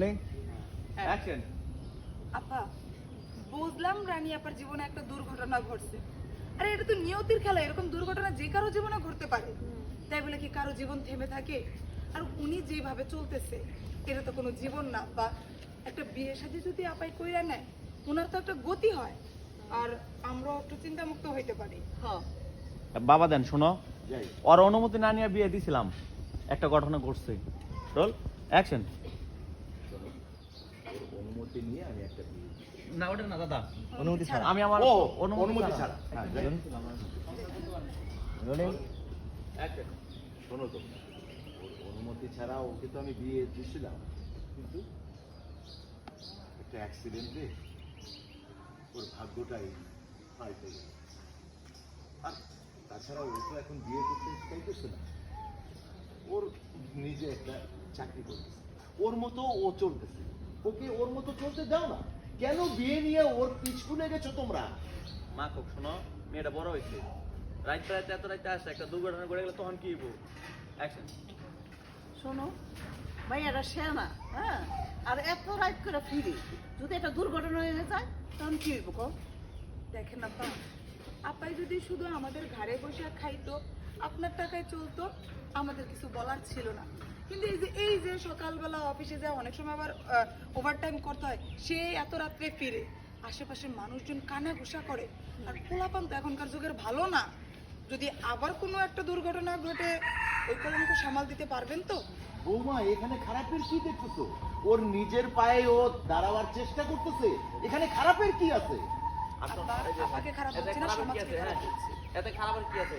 Action. আপা, বুঝলাম রানী আপার জীবনে একটা দুর্ঘটনা ঘটছে। আরে এটা তো নিয়তির খেলা, এরকম দুর্ঘটনা যে কারো জীবনে ঘটতে পারে। তাই বলে কি কারো জীবন থেমে থাকে? আর উনি যেভাবে চলতেছে এটা তো কোনো জীবন না। বা একটা বিয়ের সাথে যদি আপাই কইরা নেয়, ওনার তো একটা গতি হয়, আর আমরাও একটু চিন্তামুক্ত হইতে পারি। হ্যাঁ বাবা দেন শোনো, ওর অনুমতি না নিয়ে বিয়ে দিছিলাম, একটা ঘটনা ঘটছে। Roll action. অনুমতি নিয়ে আমি একটা বিয়ে দিই। না ওটা না দাদা, অনুমতি ছাড়া। আমি আমার ও অনুমতি ছাড়া। হ্যাঁ, রোলিং অ্যাকশন। শোনো তো, ওর অনুমতি ছাড়া ওকে তো আমি বিয়ে দিয়েছিলাম, কিন্তু একটা অ্যাক্সিডেন্টে ওর ভাগ্যটাই পাল্টে গেল। আর তাছাড়া ও তো এখন বিয়ে করতে চাইতেছে না, ওর নিজে একটা চাকরি করতেছে, ওর মতো ও চলতেছে। ওকে ওর মতো চলতে দাও না, কেন বিয়ে নিয়ে ওর পিছু লেগেছো তোমরা? মা খুব শোনো, মেয়েটা বড় হয়েছে, রাইতে রাইতে এত রাইতে আসে একটা দুর্ঘটনা ঘটে গেলে তখন কি হইব? অ্যাকশন। শোনো, ভাইয়ারা শেয়ানা, হ্যাঁ, আর এত রাইট করে ফিরি, যদি একটা দুর্ঘটনা হয়ে যায় তখন কি হইব কো? দেখেন আপা, আপাই যদি শুধু আমাদের ঘরে বসে খাইতো, আপনার টাকায় চলতো, আমাদের কিছু বলার ছিল না। কিন্তু এই যে সকালবেলা অফিসে যায়, অনেক সময় আবার ওভারটাইম করতে হয়, সে এত রাত্রে ফিরে, আশেপাশের মানুষজন কানা ঘুষা করে। আর পোলাপান তো এখনকার যুগের ভালো না। যদি আবার কোনো একটা দুর্ঘটনা ঘটে, ওই কলঙ্ক সামাল দিতে পারবেন তো? বৌমা, এখানে খারাপের কি দেখতেছো? ওর নিজের পায়ে ও দাঁড়াবার চেষ্টা করতেছে, এখানে খারাপের কি আছে? আপাকে খারাপ হচ্ছে না, সমাজকে খারাপ হচ্ছে। এতে খারাপের কি আছে?